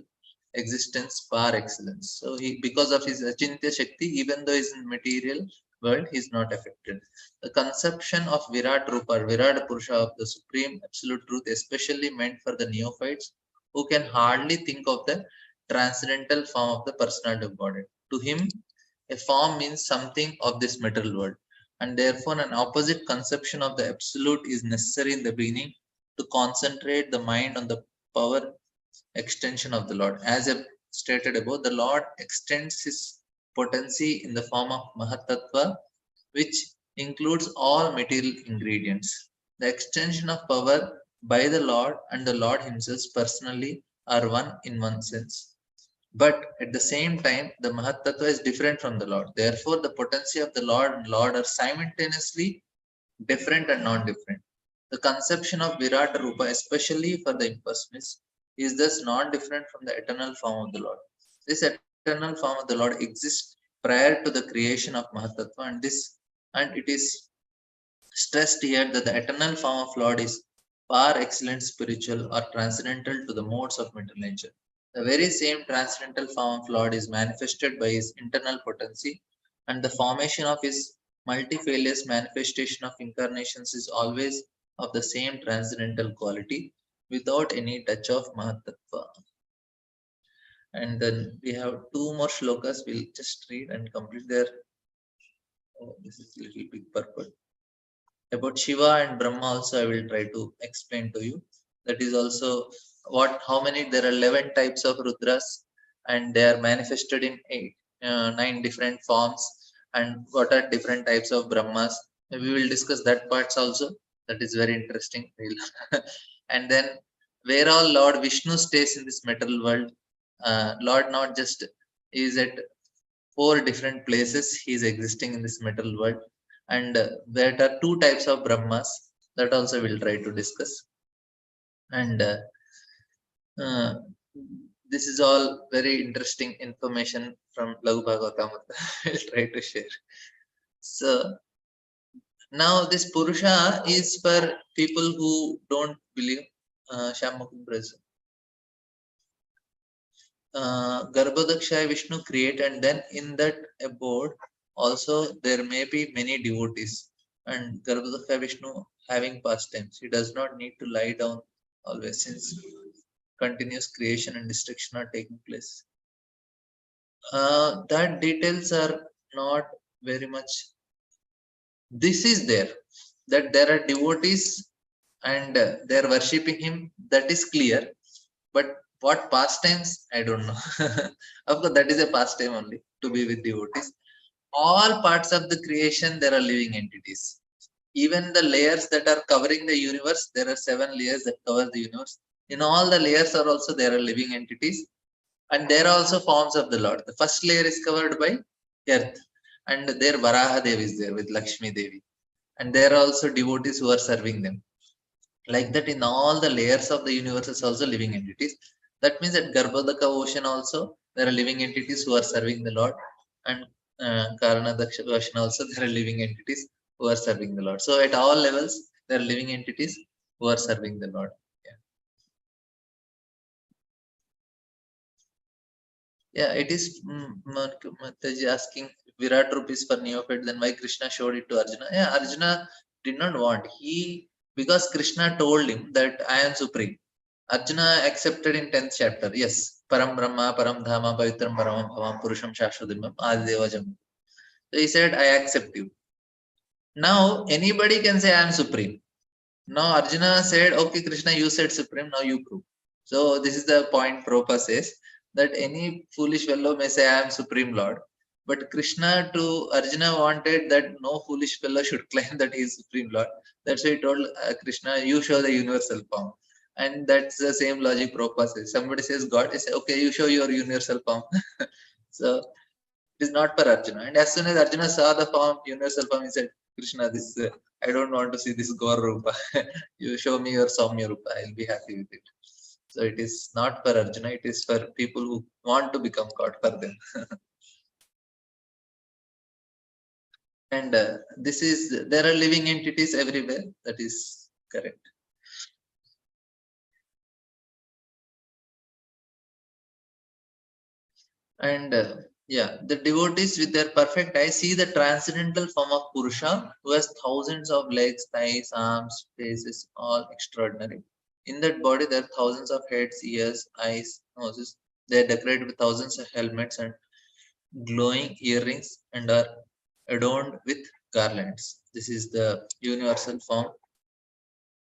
existence par excellence. So he, because of his Achintya Shakti, even though he's in material world, he is not affected. The conception of Virat Rupa, Virat Purusha, of the supreme absolute truth, especially meant for the neophytes who can hardly think of the transcendental form of the personality of God. To him, a form means something of this material world, and therefore an opposite conception of the absolute is necessary in the beginning to concentrate the mind on the power extension of the Lord. As I stated above, the Lord extends his potency in the form of Mahatattva, which includes all material ingredients. The extension of power by the Lord and the Lord himself personally are one in one sense. But at the same time, the Mahatattva is different from the Lord. Therefore, the potency of the Lord and Lord are simultaneously different and non-different. The conception of Virat Rupa, especially for the impersonalists, is thus not different from the eternal form of the Lord. This eternal form of the Lord exists prior to the creation of Mahatattva, and it is stressed here that the eternal form of Lord is far excellent spiritual or transcendental to the modes of mental nature. The very same transcendental form of Lord is manifested by his internal potency, and the formation of his multifarious manifestation of incarnations is always of the same transcendental quality without any touch of Mahatattva. And then we have two more shlokas, we'll just read and complete their This is little big purport. About Shiva and Brahma also I will try to explain to you. That is also how many, there are 11 types of Rudras and they are manifested in 9 different forms, and what are different types of Brahmas. We will discuss that parts also. That is very interesting. And then where all Lord Vishnu stays in this material world. Lord not just is at 4 different places he is existing in this material world, and there are 2 types of Brahmas, that also we'll try to discuss. And uh, this is all very interesting information from Laghu Bhagavatam. I'll try to share. So now this Purusha is for people who don't believe. Garbhodaksha Vishnu create, and then in that abode also there may be many devotees, and Garbhodaksha Vishnu having pastimes. He does not need to lie down always, since continuous creation and destruction are taking place. That details are not very much. This is there, that there are devotees and they are worshipping him. That is clear, but what pastimes, I don't know. Of course, that is a pastime only, to be with devotees. All parts of the creation, there are living entities. Even the layers that are covering the universe, there are 7 layers that cover the universe. In all the layers are also there are living entities, and there are also forms of the Lord. The first layer is covered by earth, and there Varaha Devi is there with Lakshmi Devi, and there are also devotees who are serving them. Like that, in all the layers of the universe is also living entities. That means at Garbhodaka ocean also there are living entities who are serving the Lord, and Karanadaksha ocean also there are living entities who are serving the Lord. So at all levels there are living entities who are serving the Lord. Yeah, it is. Mataji asking, Virat Rup is for neophyte, then why Krishna showed it to Arjuna? Yeah, Arjuna did not want. Because Krishna told him that I am supreme. Arjuna accepted in 10th chapter. Yes, Param Brahma, Param Dhama, Pavitram Paramam Bhavam, Purusham Shashwadimam, Adideva Jam. So he said, I accept you. Now anybody can say I am supreme. Now Arjuna said, okay, Krishna, you said supreme, now you prove. So this is the point Prabhupada says, that any foolish fellow may say, I am supreme Lord. But Krishna to Arjuna wanted that no foolish fellow should claim that he is supreme Lord. That's why he told Krishna, you show the universal form. And that's the same logic Prabhupada says. Somebody says God, he says, okay, you show your universal form. So it is not for Arjuna. And as soon as Arjuna saw the form, universal form, he said, Krishna, this I don't want to see this Gaur Rupa. You show me your Saumya Rupa. I'll be happy with it. So it is not for Arjuna. It is for people who want to become God, for them. And this is, there are living entities everywhere. That is correct. And yeah, the devotees with their perfect eye see the transcendental form of Purusha, who has thousands of legs, thighs, arms, faces, all extraordinary. In that body, there are thousands of heads, ears, eyes, noses. They are decorated with thousands of helmets and glowing earrings, and are adorned with garlands. This is the universal form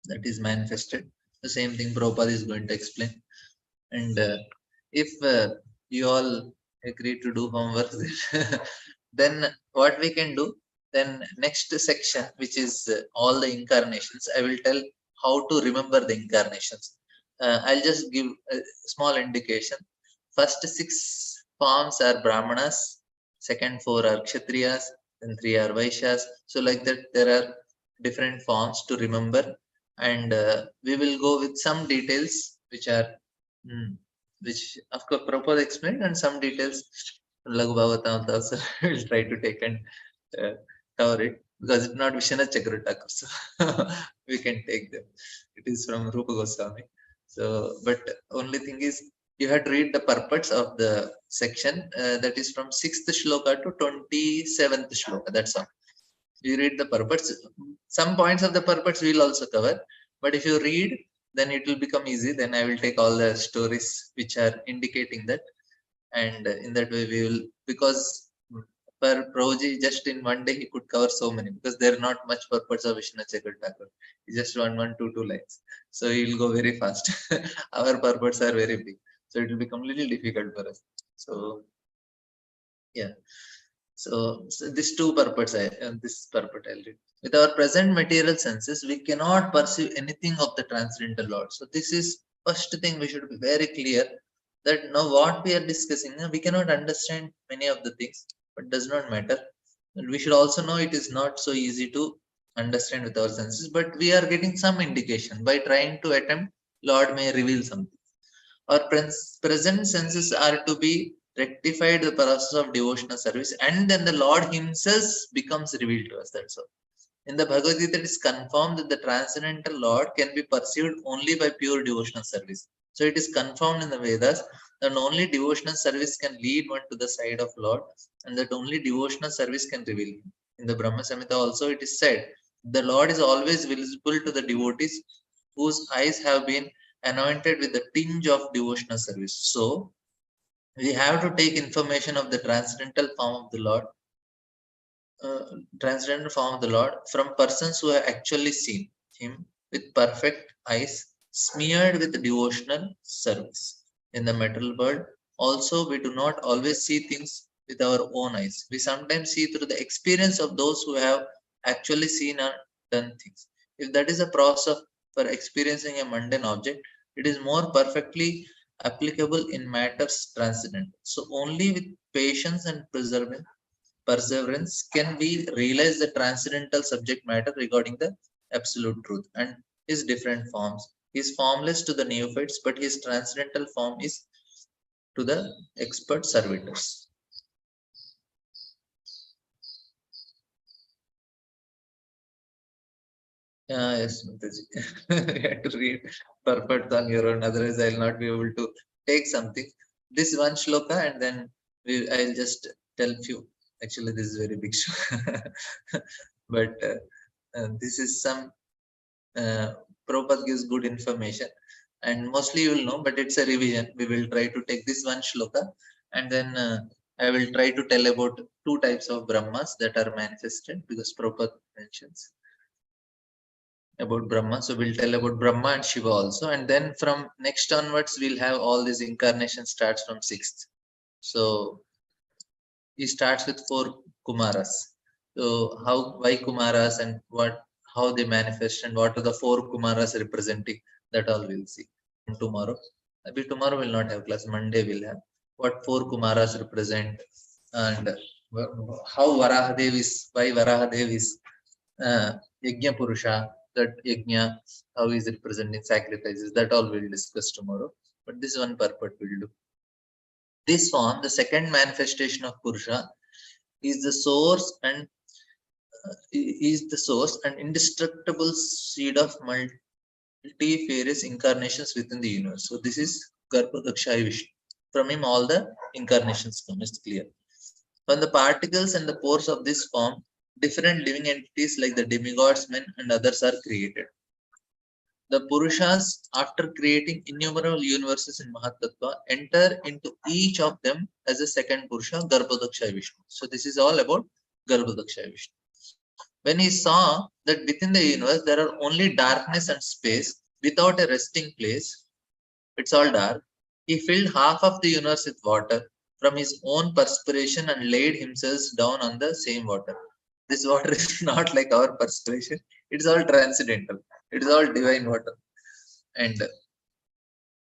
that is manifested. The same thing Prabhupada is going to explain. And if you all agree to do homework, then what we can do, then next section, which is all the incarnations, I will tell how to remember the incarnations. I'll just give a small indication. First 6 forms are Brahmanas, second 4 are Kshatriyas, then 3 are Vaishyas. So like that, there are different forms to remember, and we will go with some details which are which of course Prabhupada explained, and some details Laghu Bhagavatam also will try to take and cover it, because it's not Vishwanath Chakravarti, so we can take them. It is from Rupa Goswami. So, but only thing is, you have to read the purports of the section, that is from 6th shloka to 27th shloka. That's all. You read the purports. Some points of the purports we will also cover, but if you read, then it will become easy. Then I will take all the stories which are indicating that, and in that way we will, because for Prabhuji, just in one day he could cover so many because there are not much purports of Vishnu Chakravarti Thakur. He just two lines. So he will go very fast. Our purports are very big. So it will be completely difficult for us. So yeah. So these two purports, this purport I'll read. With our present material senses, we cannot perceive anything of the transcendental Lord. So this is first thing we should be very clear that now what we are discussing, we cannot understand many of the things, but does not matter. And we should also know it is not so easy to understand with our senses, but we are getting some indication by trying to attempt. Lord may reveal something. Our present senses are to be rectified the process of devotional service, and then the Lord Himself becomes revealed to us. That's all. In the Bhagavad Gita, it is confirmed that the transcendental Lord can be perceived only by pure devotional service. So it is confirmed in the Vedas that only devotional service can lead one to the side of Lord, and that only devotional service can reveal Him. In the Brahma Samhita also it is said, the Lord is always visible to the devotees whose eyes have been anointed with the tinge of devotional service. So we have to take information of the transcendental form of the Lord, transcendental form of the Lord from persons who have actually seen Him with perfect eyes smeared with devotional service. In the material world, also we do not always see things with our own eyes. We sometimes see through the experience of those who have actually seen or done things. If that is a process for experiencing a mundane object, it is more perfectly applicable in matters transcendent. So only with patience and perseverance can we realize the transcendental subject matter regarding the absolute truth and his different forms. He is formless to the neophytes, but his transcendental form is to the expert servitors. Yes, Mataji. You have to read purport on your own, otherwise I'll not be able to take something. This one shloka, and then I'll just tell few. Actually, this is very big shloka. But this is some Prabhupada gives good information, and mostly you will know, but it's a revision. We will try to take this one shloka, and then I will try to tell about two types of Brahmas that are manifested, because Prabhupada mentions about Brahma. So we'll tell about Brahma and Shiva also, and then from next onwards we'll have all these incarnations starts from sixth. So he starts with 4 Kumaras. So why Kumaras, and how they manifest, and what are the 4 Kumaras representing, that all we'll see tomorrow. Maybe tomorrow we'll not have class. Monday we'll have what 4 Kumaras represent, and how Varahadev is, why Varahadev is Yajna Purusha, that Yajna, how is it representing sacrifices, that all we'll discuss tomorrow. But this one purport we'll do. This form, the second manifestation of Purusha, is the source and indestructible seed of multifarious incarnations within the universe. So this is Garbhodakshaya Vishnu. From him all the incarnations come. It's clear. From the particles and the pores of this form, different living entities like the demigods, men, and others are created. The Purushas, after creating innumerable universes in Mahatattva, enter into each of them as a second Purusha, Garbhodakshaya Vishnu. So this is all about Garbhodakshaya Vishnu. When he saw that within the universe there are only darkness and space without a resting place, it's all dark, he filled half of the universe with water from his own perspiration and laid himself down on the same water. This water is not like our perspiration, it's all transcendental, it is all divine water. And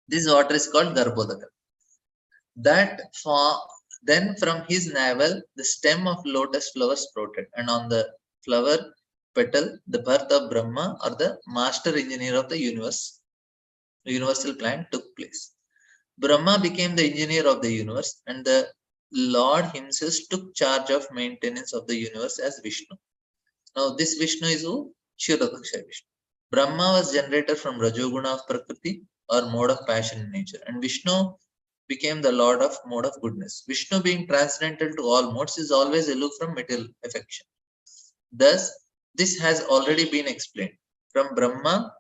this water is called Garbhodaka. Then from his navel, the stem of lotus flower sprouted, and on the flower petal, the birth of Brahma, or the master engineer of the universe, the universal plan, took place. Brahma became the engineer of the universe, and the Lord himself took charge of maintenance of the universe as Vishnu. Now, this Vishnu is who? Kshirodakshaya Vishnu. Brahma was generated from Rajoguna of Prakriti, or mode of passion in nature, and Vishnu became the Lord of mode of goodness. Vishnu, being transcendental to all modes, is always aloof from material affection. Thus, this has already been explained. From Brahma,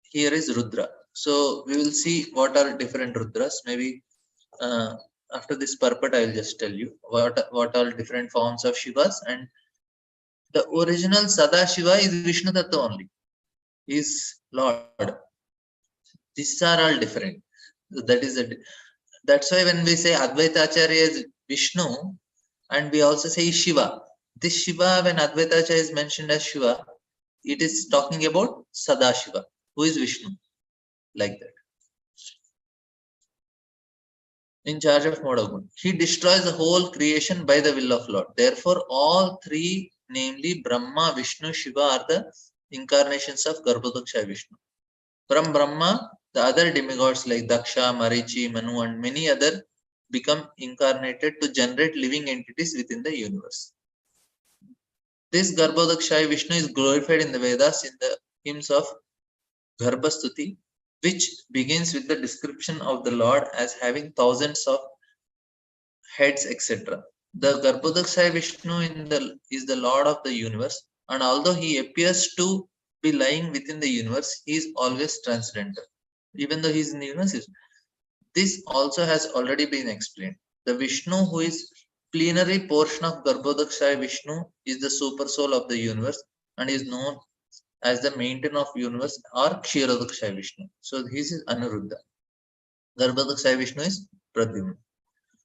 here is Rudra. So we will see what are different Rudras. Maybe after this purport, I will just tell you what all different forms of Shivas, and the original Sadashiva is Vishnu Tattva only, is Lord. These are all different. That is that's why when we say Advaita Acharya is Vishnu, and we also say Shiva. This Shiva, when Advaita Acharya is mentioned as Shiva, it is talking about Sadashiva, who is Vishnu, like that. In charge of Modagun. He destroys the whole creation by the will of Lord. Therefore, all three, namely Brahma, Vishnu, Shiva, are the incarnations of Garbhodaksha Vishnu. From Brahma, the other demigods like Daksha, Marichi, Manu, and many other become incarnated to generate living entities within the universe. This Garbhodaksha Vishnu is glorified in the Vedas in the hymns of Garbhastuti, which begins with the description of the Lord as having thousands of heads, etc. The Garbhodaksha Vishnu is the Lord of the universe, and although he appears to be lying within the universe, he is always transcendental. Even though he is in the universe, this also has already been explained. The Vishnu who is plenary portion of Garbhodaksha Vishnu is the super soul of the universe and is known as the maintainer of universe or Kshirodaksha Vishnu. So this is Anuruddha. Garbhodaksha Vishnu is Pradyumna.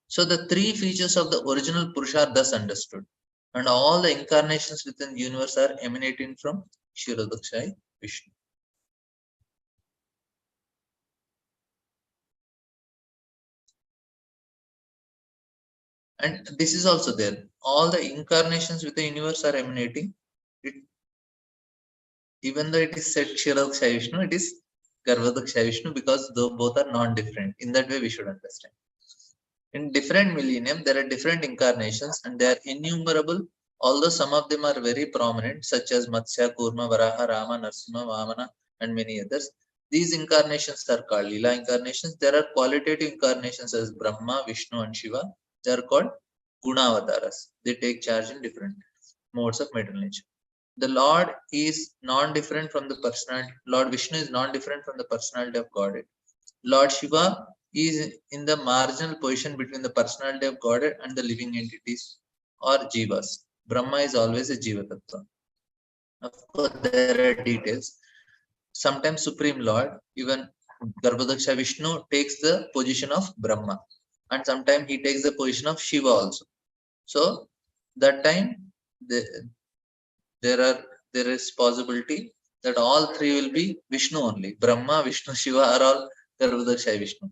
So the three features of the original Purusha are thus understood, and all the incarnations within the universe are emanating from Kshirodaksha Vishnu. And this is also there. All the incarnations within the universe are emanating. Even though it is said Kshirodaksha Vishnu, it is Garbhodaksha Vishnu because though both are non-different. In that way, we should understand. In different millennium, there are different incarnations and they are innumerable, although some of them are very prominent, such as Matsya, Kurma, Varaha, Rama, Narsimha, Vamana, and many others. These incarnations are called Lila incarnations. There are qualitative incarnations as Brahma, Vishnu, and Shiva. They are called Gunavataras. They take charge in different modes of material nature. The Lord is non-different from the personality. Lord Vishnu is non-different from the personality of Godhead. Lord Shiva is in the marginal position between the personality of Godhead and the living entities or jivas. Brahma is always a jiva tattva. Of course, there are details. Sometimes Supreme Lord, even Garbhodaksha Vishnu takes the position of Brahma, and sometimes he takes the position of Shiva also. So that time there is possibility that all three will be Vishnu only. Brahma, Vishnu, Shiva are all Garbhodaksha Vishnu.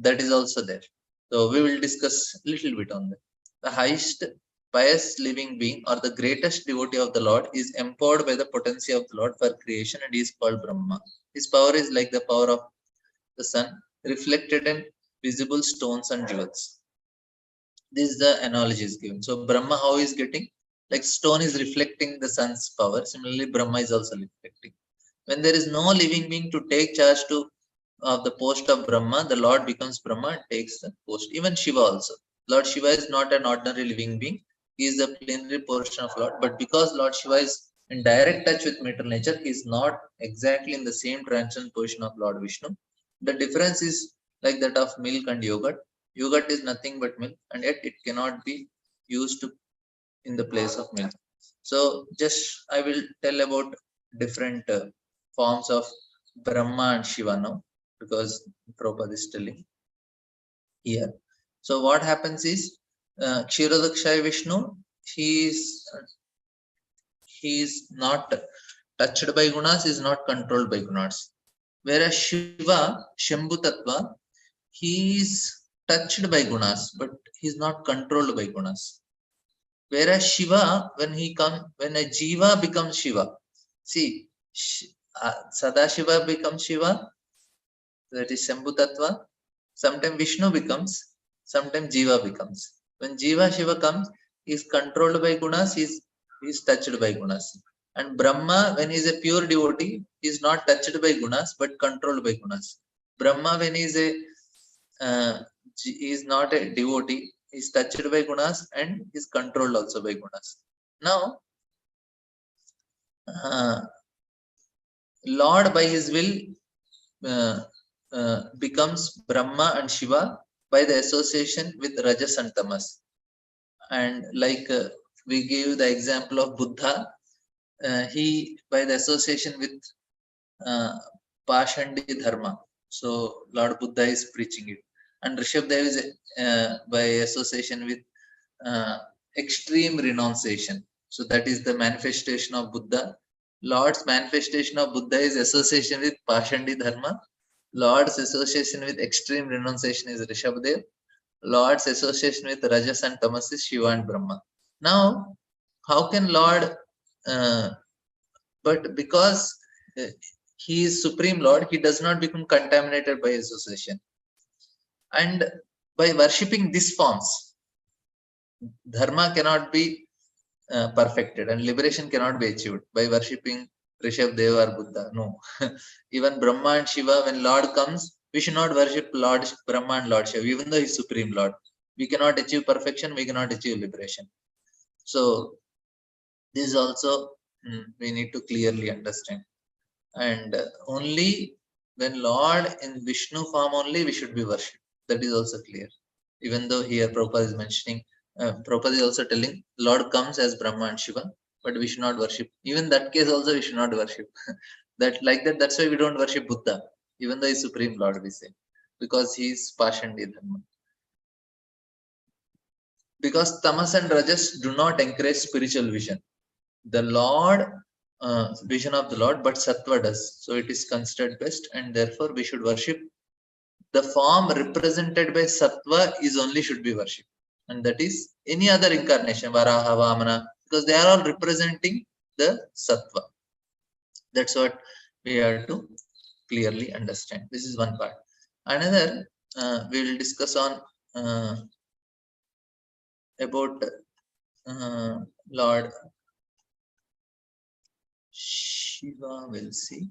That is also there. So we will discuss a little bit on that. The highest pious living being or the greatest devotee of the Lord is empowered by the potency of the Lord for creation and is called Brahma. His power is like the power of the sun reflected in visible stones and jewels. This is the analogy is given. So Brahma, how is getting? Like stone is reflecting the sun's power. Similarly, Brahma is also reflecting. When there is no living being to take charge to of the post of Brahma, the Lord becomes Brahma and takes the post. Even Shiva also. Lord Shiva is not an ordinary living being. He is the plenary portion of Lord. But because Lord Shiva is in direct touch with material nature, he is not exactly in the same transcendent position of Lord Vishnu. The difference is like that of milk and yogurt. Yogurt is nothing but milk, and yet it cannot be used in the place of milk. So just I will tell about different forms of Brahma and Shiva now, because Prabhupada is telling here. So what happens is Kshirodaksha Vishnu, he is not touched by gunas, is not controlled by gunas. Whereas Shiva, Shambhu Tattva, he is touched by gunas, but he is not controlled by gunas. Whereas Shiva, when a Jiva becomes Shiva, see, Sadashiva becomes Shiva, that is Shambhu Tattva. Sometimes Vishnu becomes, sometimes Jiva becomes. When Jiva Shiva comes, he is controlled by gunas, he is touched by gunas. And Brahma, when he is a pure devotee, he is not touched by gunas, but controlled by gunas. Brahma, when he is not a devotee, he is touched by gunas and is controlled also by gunas. Now, Lord by his will becomes Brahma and Shiva by the association with Rajas and Tamas. And like we gave the example of Buddha, he by the association with uh, Pashandi Dharma. So Lord Buddha is preaching it, and Rishabdev is by association with uh, extreme renunciation. So that is the manifestation of Buddha. Lord's manifestation of Buddha is association with Pashandi Dharma. Lord's association with extreme renunciation is Rishabdev. Lord's association with Rajas and Tamas is Shiva and Brahma. Now, how can Lord, uh, but because uh, he is Supreme Lord, he does not become contaminated by association. And by worshipping these forms, dharma cannot be perfected and liberation cannot be achieved by worshipping Rishabh Deva or Buddha. No. Even Brahma and Shiva, when Lord comes, we should not worship Lord Brahma and Lord Shiva, even though he is Supreme Lord. We cannot achieve perfection, we cannot achieve liberation. So, this also we need to clearly understand. And only when Lord in Vishnu form only we should be worshipped. That is also clear. Even though here Prabhupada is mentioning, Prabhupada is also telling Lord comes as Brahma and Shiva, but we should not worship. Even that case also we should not worship. That like that, that's why we don't worship Buddha, even though he's Supreme Lord, we say, because he is Pashandi Dharma. Because Tamas and Rajas do not encourage spiritual vision. The Lord, vision of the Lord, but Sattva does. So it is considered best, and therefore we should worship. The form represented by Sattva is only should be worshipped, and that is any other incarnation, Varaha, Vamana, because they are all representing the Sattva. That's what we have to clearly understand. This is one part. Another, we will discuss on about Lord Shiva. We'll see.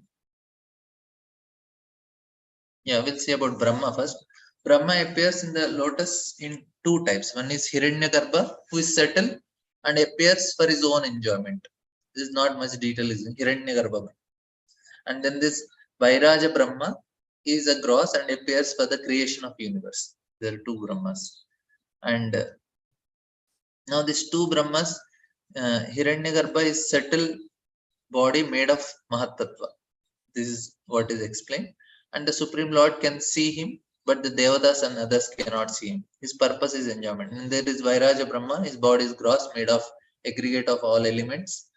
Yeah, we'll see about Brahma first. Brahma appears in the lotus in two types. One is Hiranyagarbha, who is settled and appears for his own enjoyment. This is not much detail, is Hiranyagarbha. And then this Vairaja Brahma is a gross and appears for the creation of universe. There are two Brahmas. And now these two Brahmas, Hiranyagarbha is settled body made of Mahatattva. This is what is explained. And the Supreme Lord can see him, but the Devatas and others cannot see him. His purpose is enjoyment. And there is Vairaja Brahma, his body is gross, made of aggregate of all elements.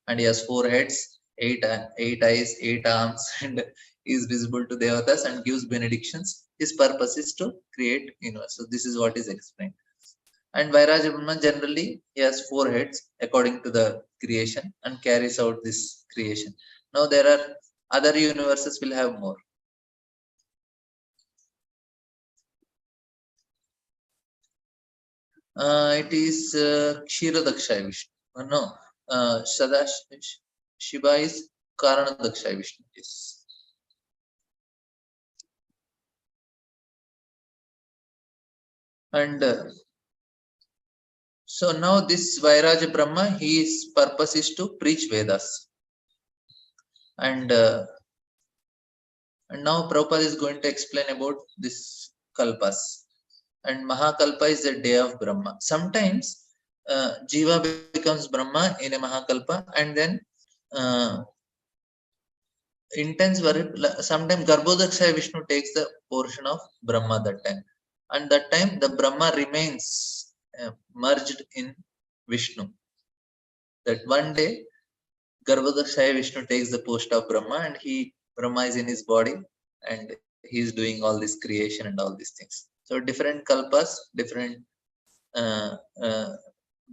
And he has 4 heads, eight eyes, 8 arms, and is visible to Devatas and gives benedictions. His purpose is to create universe. So this is what is explained. And Vairaja Brahma generally he has 4 heads according to the creation and carries out this creation. Now there are other universes will have more. It is Kshiradakshaya Vishnu. No, Shiva is Karanadakshaya Vishnu. Yes. And so now this Vairaja Brahma, his purpose is to preach Vedas. And now Prabhupada is going to explain about this Kalpas. And Mahakalpa is the day of Brahma. Sometimes Jiva becomes Brahma in a Mahakalpa, and then intense worship. Sometimes Garbhodakshaya Vishnu takes the portion of Brahma that time, and that time the Brahma remains merged in Vishnu. That one day Garbhodakshaya Vishnu takes the post of Brahma, and Brahma is in his body, and he is doing all this creation and all these things. So different kalpas, different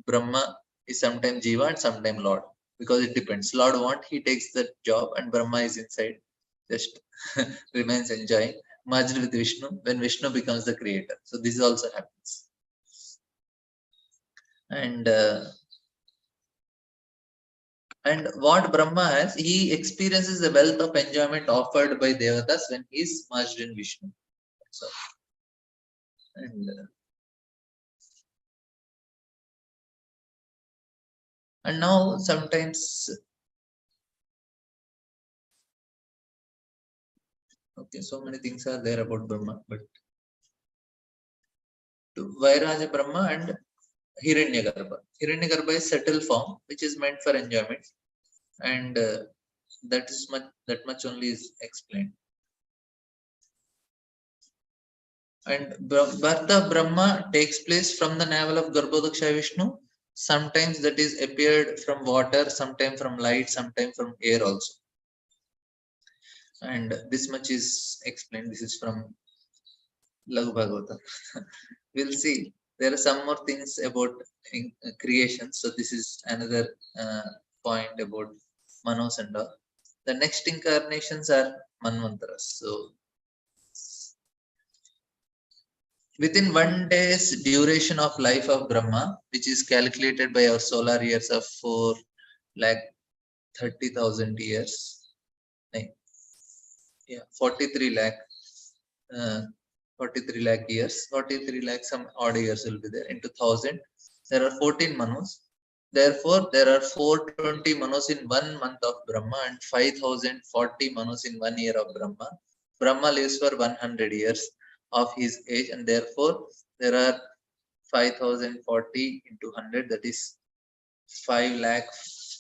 Brahma is sometimes Jiva and sometimes Lord, because it depends. Lord want, he takes the job, and Brahma is inside, just remains enjoying, merged with Vishnu when Vishnu becomes the creator. So this also happens. And what Brahma has, he experiences the wealth of enjoyment offered by Devatas when he is merged in Vishnu. So, and now sometimes, okay, so many things are there about Brahma, but Vairaja Brahma and Hiranyagarbha. Hiranyagarbha is subtle form which is meant for enjoyment, and that much only is explained. And birth of Brahma takes place from the navel of Garbhodaksha Vishnu. Sometimes that is appeared from water, sometimes from light, sometimes from air also. And this much is explained. This is from Laghu Bhagavatam. We'll see. There are some more things about creation. So this is another point about Manos and all. The next incarnations are Manvantaras. So within 1 day's duration of life of Brahma, which is calculated by our solar years of 4 lakh 30,000 years, yeah, 43 lakh, 43 lakh years, 43 lakh some odd years will be there into 1000. There are 14 Manus. Therefore, there are 420 Manus in 1 month of Brahma and 5040 Manus in 1 year of Brahma. Brahma lives for 100 years of his age, and therefore there are 5040 into 100, that is 5 lakh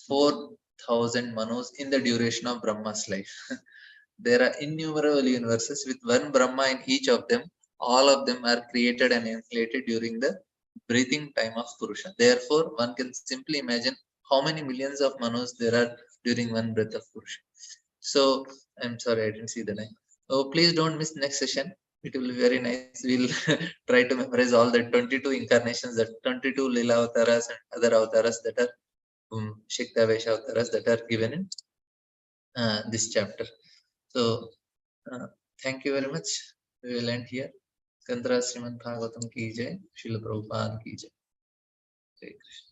4000 Manus in the duration of Brahma's life. There are innumerable universes with one Brahma in each of them. All of them are created and inflated during the breathing time of Purusha. Therefore, one can simply imagine how many millions of Manus there are during one breath of Purusha. So, I'm sorry, I didn't see the name. Oh, please don't miss next session. It will be very nice. We'll try to memorize all the 22 incarnations, the 22 Lila Avataras and other Avataras that are Shikta Vesha Avataras that are given in this chapter. So, thank you very much. We will end here. Kandra Srimad Bhagavatam ki jai, Srila Prabhupada ki jai. Hare Krishna.